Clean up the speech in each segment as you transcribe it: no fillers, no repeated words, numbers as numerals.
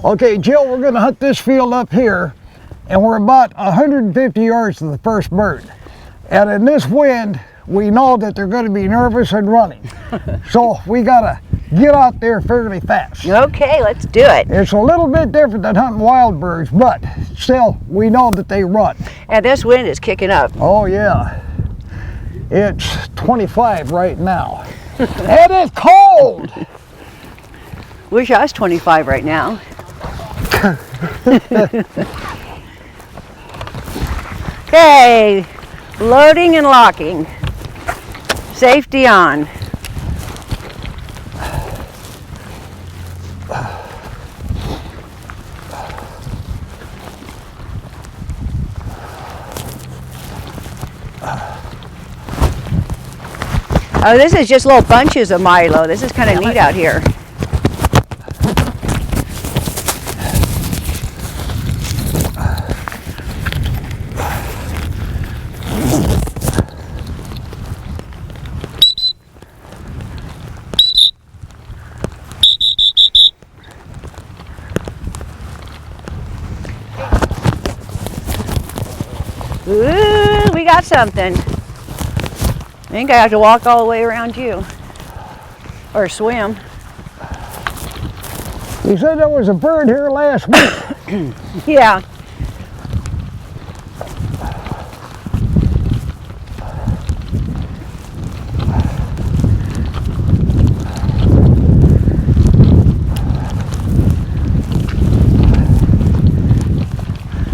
Okay, Jill, we're going to hunt this field up here, and we're about 150 yards to the first bird. And in this wind, we know that they're going to be nervous and running. So we got to get out there fairly fast. Okay, let's do it. It's a little bit different than hunting wild birds, but still, we know that they run. And this wind is kicking up. Oh, yeah. It's 25 right now. And it's cold! Wish I was 25 right now. Okay, loading and locking. Safety on. Oh, this is just little bunches of milo. This is kind of neat out here. Ooh, we got something. I think I have to walk all the way around you. Or swim. You said there was a bird here last week. Yeah.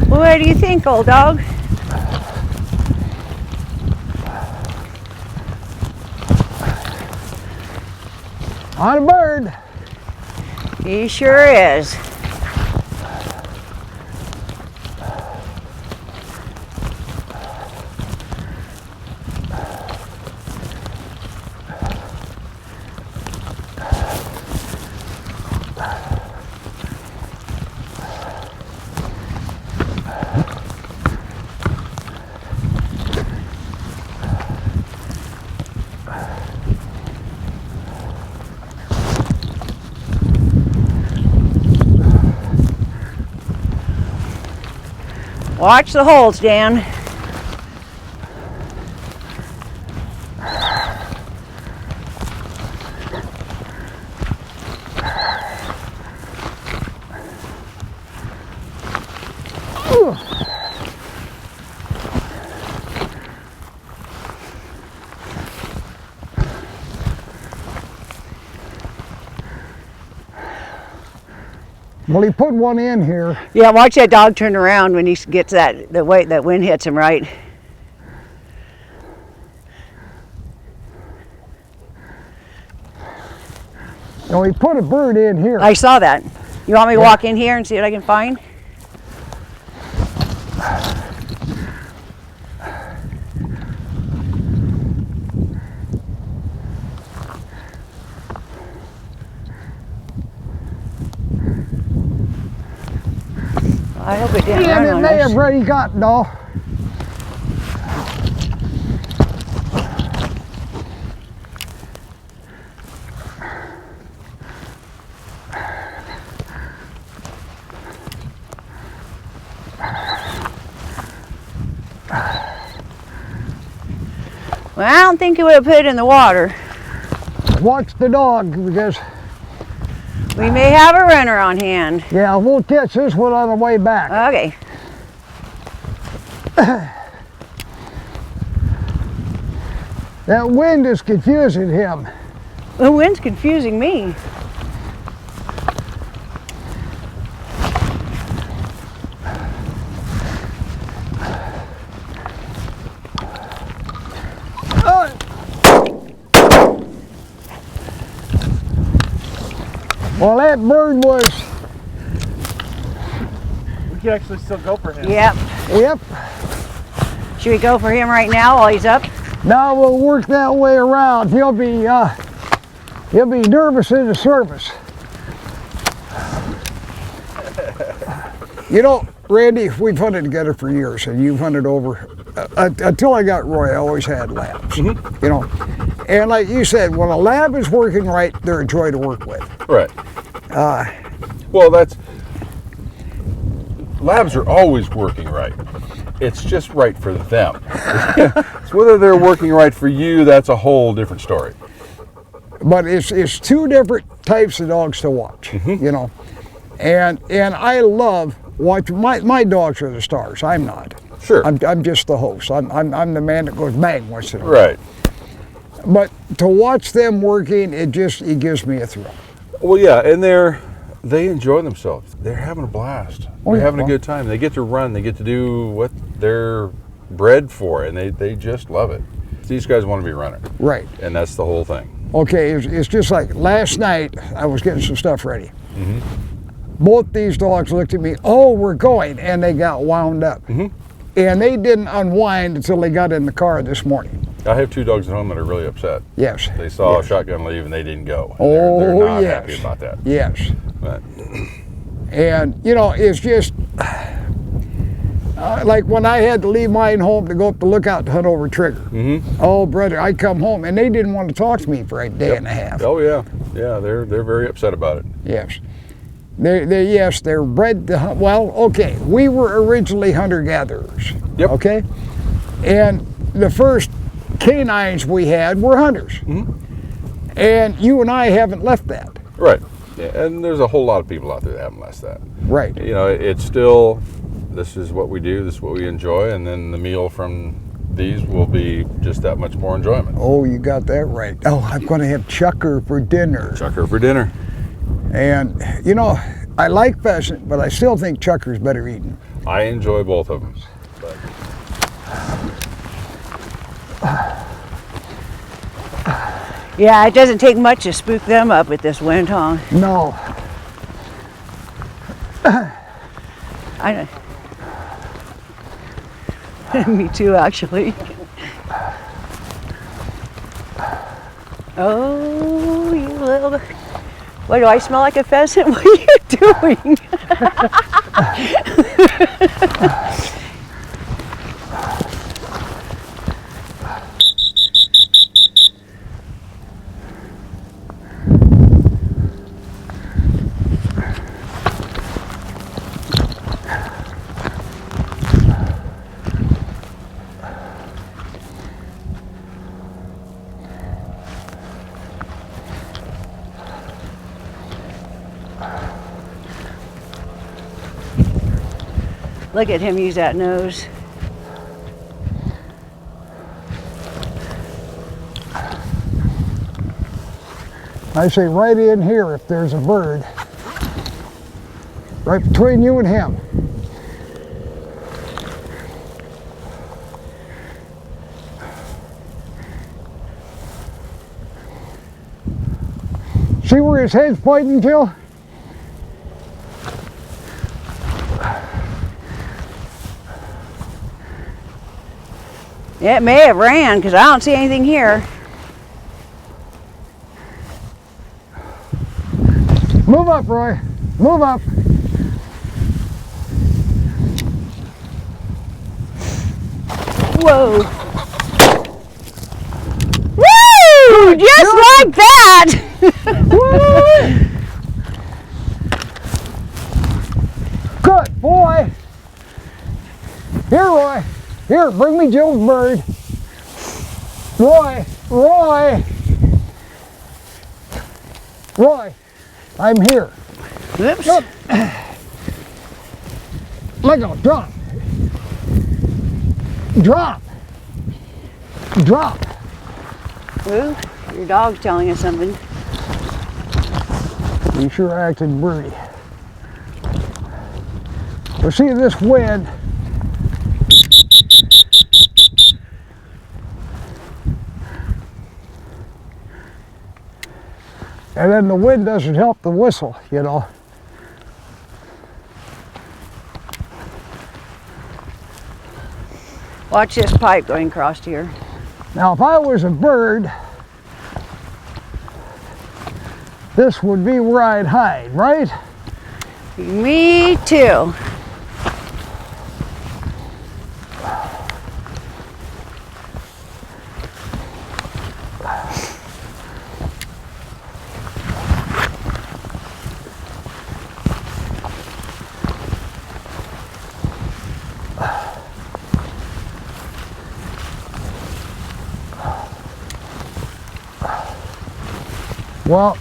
Well, what do you think, old dog? On a bird. He sure is. Watch the holes, Dan. Well, he put one in here. Yeah, watch that dog turn around when he gets the weight that wind hits him, right? No, he put a bird in here. I saw that. You want me to walk in here and see what I can find? I hope it didn't run It on may us. have already got, no. Well, I don't think he would have put it in the water. Watch the dog, because We may have a runner on hand. yeah, we'll catch this one on the way back. Okay. That wind is confusing him. The wind's confusing me. Well, that bird was, We can actually still go for him. Yep. yep. Should we go for him right now while he's up? Now we'll work that way around. He'll be nervous in the service. You know, Randy, we've hunted together for years, and you've hunted over. Until I got Roy, I always had labs. You know, and like you said, when a lab is working right, they're a joy to work with. Right. Well, that's labs are always working right. It's just right for them. It's whether they're working right for you, that's a whole different story. But it's two different types of dogs to watch, you know. And I love watching. My dogs are the stars. I'm not. Sure. I'm just the host. I'm the man that goes bang once in a while. Right. But to watch them working, it gives me a thrill. Well, yeah, and they enjoy themselves. They're having a blast. Oh, They're yeah, having a well. good time. They get to run. They get to do what they're bred for, and they just love it. These guys want to be running, Right. and that's the whole thing. Okay, it's just like last night, I was getting some stuff ready. Mm-hmm. Both these dogs looked at me, oh, we're going, and they got wound up. Mm-hmm. And they didn't unwind until they got in the car this morning. I have 2 dogs at home that are really upset. Yes. They saw yes. a shotgun leave and they didn't go. Oh, they're not yes. happy about that. Yes. But And, you know, it's just like when I had to leave mine home to go up the lookout to hunt over Trigger. Mm-hmm. Oh, brother, I come home and they didn't want to talk to me for a day and a half. Oh yeah, yeah, they're very upset about it. Yes. They're bred to hunt. Well, okay, we were originally hunter-gatherers. Yep. Okay? And the first canines we had were hunters. Mm-hmm. And you and I haven't left that. Right. Yeah, and there's a whole lot of people out there that haven't left that. Right. You know, it's still, this is what we do, this is what we enjoy, and then the meal from these will be just that much more enjoyment. Oh, you got that right. Oh, I'm going to have chucker for dinner. Chucker for dinner. And, you know, I like pheasant, but I still think chucker's better eaten. I enjoy both of them. But Yeah, it doesn't take much to spook them up with this wind, huh? No. I know. Me too, actually. Oh, you little... What, do I smell like a pheasant? What are you doing? Look at him use that nose. I say right in here if there's a bird. Right between you and him. See where his head's pointing, Jill? It may have ran because I don't see anything here. Move up, Roy. Move up. Whoa. Woo! Just like that! Good boy. Here, Roy. Here, bring me Jill's bird. Roy, I'm here. Oops. Look. Let go, drop. Drop. Drop. Ooh, your dog's telling us something. You sure acted birdie. Well, see this wind. And then the wind doesn't help the whistle, you know. Watch this pipe going across here. Now, if I was a bird, this would be where I'd hide, right? Me too. Well,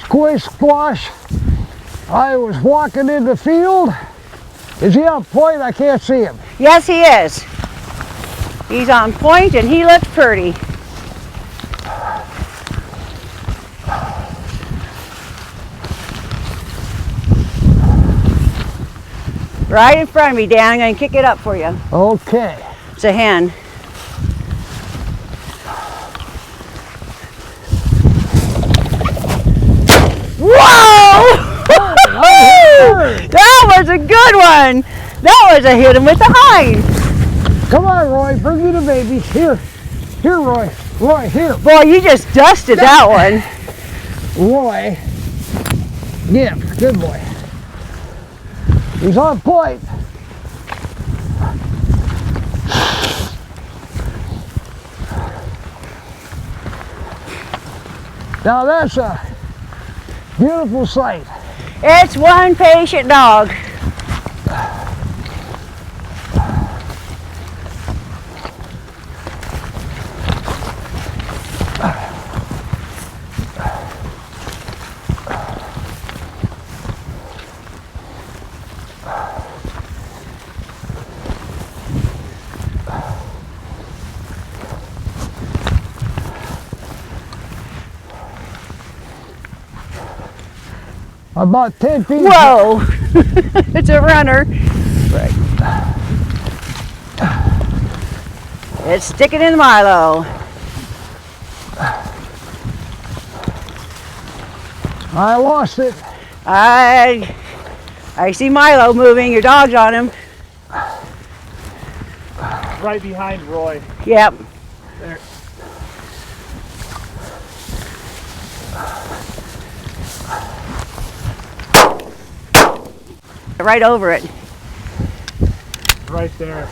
squish squash. I was walking in the field. Is he on point? I can't see him. Yes, he is. He's on point and he looks pretty. Right in front of me, Dan. I'm going to kick it up for you. Okay. It's a hen. Whoa! That was a good one. That was a hit him with the hind. Come on, Roy. Bring me the baby. Here. Here, Roy. Roy, here. Boy, you just dusted that one. Roy. Yeah, good boy. He's on point. Now that's a beautiful sight. It's one patient dog. About 10 feet. Whoa! It's a runner. It's sticking in Milo. I lost it. I see Milo moving. Your dog's on him. Right behind Roy. Yep. There. Right over it. Right there.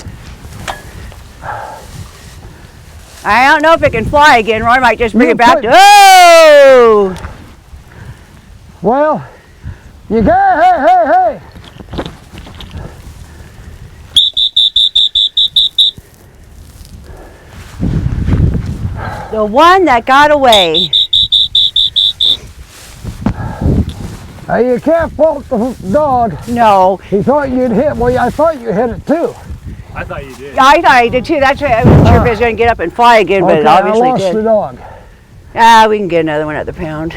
I don't know if it can fly again. Roy might just bring You it back put- to. Oh! Well, you got, hey. The one that got away. You can't fault the dog. No, He thought you'd hit. Well, I thought you hit it too. I thought you did. I thought I did too. That's why I wasn't sure if it was going to get up and fly again, but Okay, it obviously I lost did. the dog. We can get another one at the pound.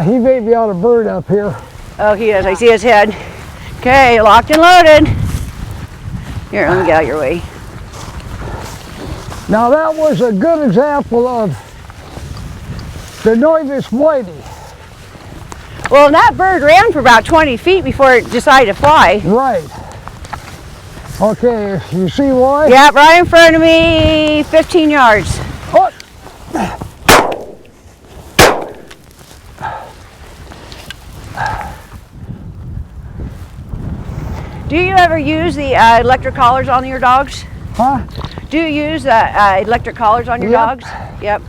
He may be on a bird up here. Oh, he is. I see his head. Okay, locked and loaded. Here, let me get out your way. Now that was a good example of the Noivus whitey. Well, that bird ran for about 20 feet before it decided to fly. Right. Okay, you see why? Yeah, right in front of me, 15 yards. Oh. Do you ever use the electric collars on your dogs? Huh? Do you use the electric collars on your Yep. dogs? Yep.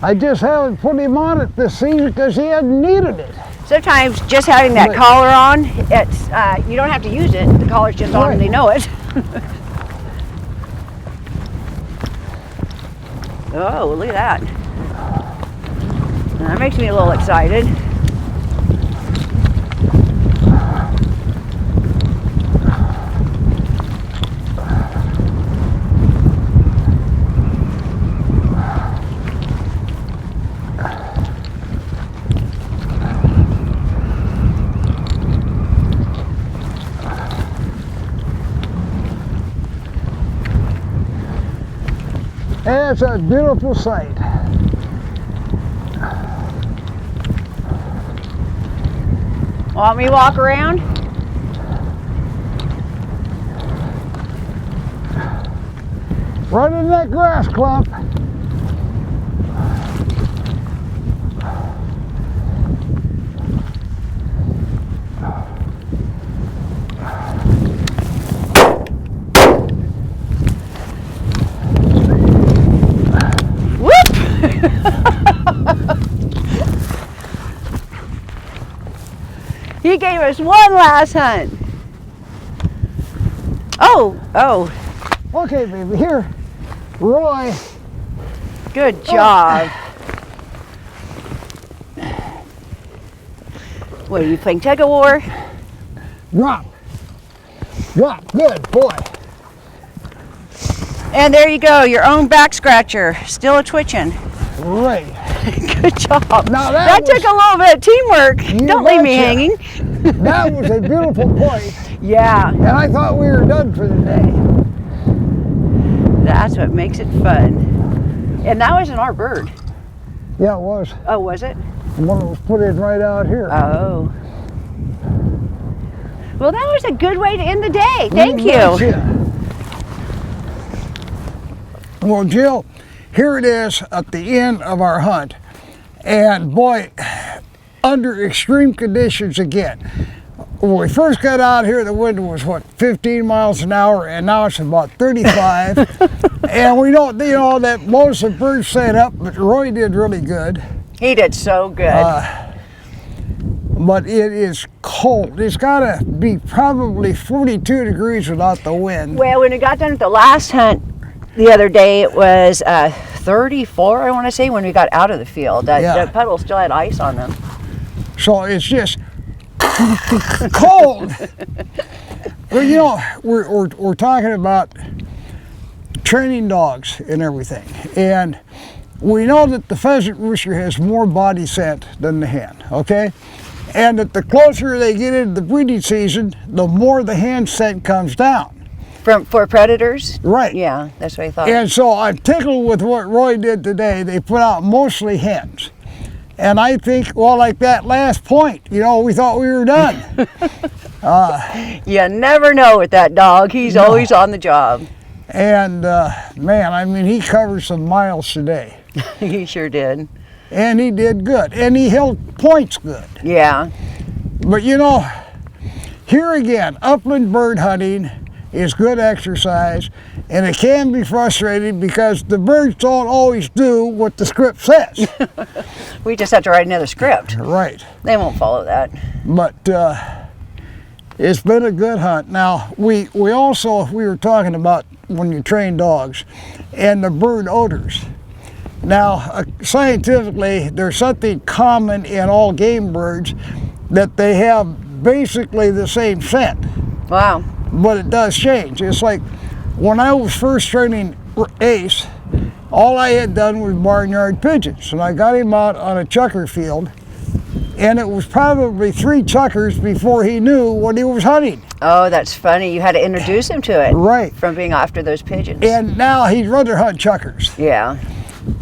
I just haven't put him on it this season because he hadn't needed it. Sometimes just having that Right. collar on, it's you don't have to use it. The collar's just on and they know it. Oh, look at that. That makes me a little excited. It's a beautiful sight. Want me to walk around? Right in that grass clump. He gave us one last hunt. Oh, Okay, baby, here, Roy. good job. What, are you playing tug of war? Drop. Drop. Good boy. And there you go, your own back scratcher, still a twitching. Right. Good job. Now that took a little bit of teamwork. You Don't leave me betcha. hanging. That was a beautiful point, Yeah, and I thought we were done for the day. that's what makes it fun. And that wasn't our bird. Yeah, it was. Oh, was it? The one that was put in right out here. Oh. Well, that was a good way to end the day. Thank you. Betcha. Well, Jill, here it is at the end of our hunt. And boy, under extreme conditions again. When we first got out here, the wind was, what, 15 miles an hour, and now it's about 35. And we don't, that most of the birds set up, but Roy did really good. He did so good. But it is cold. It's got to be probably 42 degrees without the wind. Well, when we got done with the last hunt the other day, it was 34, I want to say, when we got out of the field. Yeah. The puddles still had ice on them. So it's just cold. Well, we're talking about training dogs and everything, and we know that the pheasant rooster has more body scent than the hen, okay? And that the closer they get into the breeding season, the more the hen scent comes down. For predators? Right. Yeah, that's what I thought. And so I'm tickled with what Roy did today. They put out mostly hens. And I think, well, like that last point, we thought we were done. You never know with that dog. He's always on the job. And man, I mean, he covered some miles today. He sure did. And he did good. And he held points good. Yeah. But here again, upland bird hunting is good exercise, and it can be frustrating because the birds don't always do what the script says. We just have to write another script. Right. They won't follow that. But it's been a good hunt. Now, we were talking about when you train dogs and the bird odors. Now, scientifically, there's something common in all game birds that they have basically the same scent. Wow. But it does change. It's like when I was first training Ace, all I had done was barnyard pigeons, and I got him out on a chucker field, and it was probably 3 chuckers before he knew what he was hunting. Oh, that's funny. You had to introduce him to it. Right. From being after those pigeons. And now he'd rather hunt chuckers. Yeah.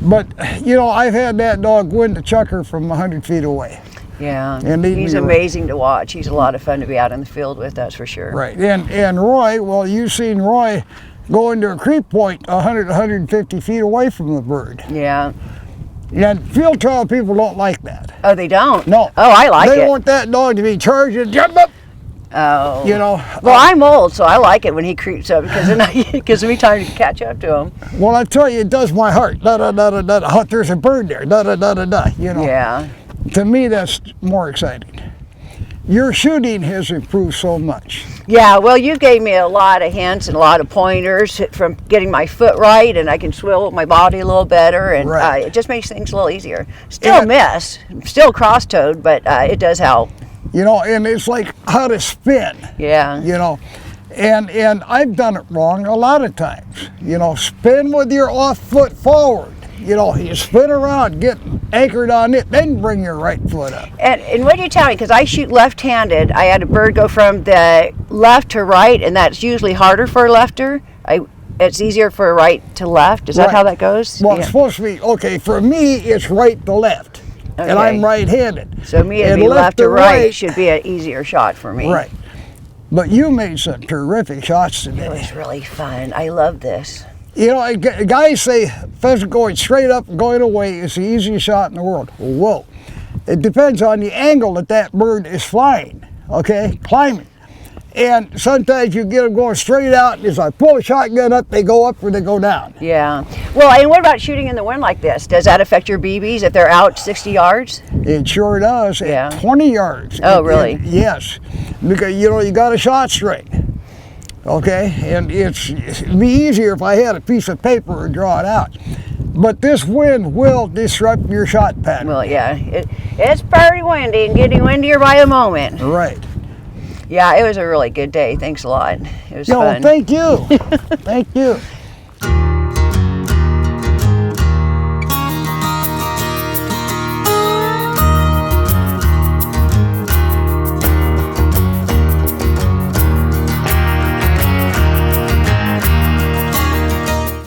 But I've had that dog win the chucker from 100 feet away. Yeah. And He's amazing to watch. He's a lot of fun to be out in the field with, that's for sure. Right. And Roy, well, you've seen Roy go into a creep point 150 feet away from the bird. Yeah. And field trial people don't like that. Oh, they don't? No. Oh, I like They it. want that dog to be charged and jump up. Oh. Well, I'm old, so I like it when he creeps up because then it gives me time to catch up to him. Well, I tell you, it does my heart. Da da da da da. Oh, there's a bird there. Da da da da da. Yeah. To me, that's more exciting. Your shooting has improved so much. Yeah, well, you gave me a lot of hints and a lot of pointers from getting my foot right, and I can swivel my body a little better, and Right. it just makes things a little easier. Still miss, still cross-toed, but it does help. And it's like how to spin. Yeah. And I've done it wrong a lot of times. Spin with your off foot forward. You spin around, get anchored on it, then bring your right foot up. And what do you tell me? Because I shoot left-handed. I had a bird go from the left to right, and that's usually harder for a lefter. It's easier for a right to left. Is that how that goes? Well, it's supposed to be, okay, for me, it's right to left. Okay. And I'm right-handed. So me, it'd And be left to right should be an easier shot for me. Right. But you made some terrific shots It today. was really fun. I love this. Guys say pheasant going straight up and going away is the easiest shot in the world. Whoa. It depends on the angle that bird is flying, okay, climbing. And sometimes you get them going straight out, and as I pull a shotgun up, they go up or they go down. Yeah. Well, and what about shooting in the wind like this? Does that affect your BBs if they're out 60 yards? It sure does. Yeah. At 20 yards. Oh, really? Yes. Because, you know, you got a shot straight. Okay? And it'd be easier if I had a piece of paper and draw it out. But this wind will disrupt your shot pattern. Well, yeah. It's pretty windy and getting windier by a moment. Right. Yeah, it was a really good day. Thanks a lot. It was Yeah, well, fun. thank you. Thank you.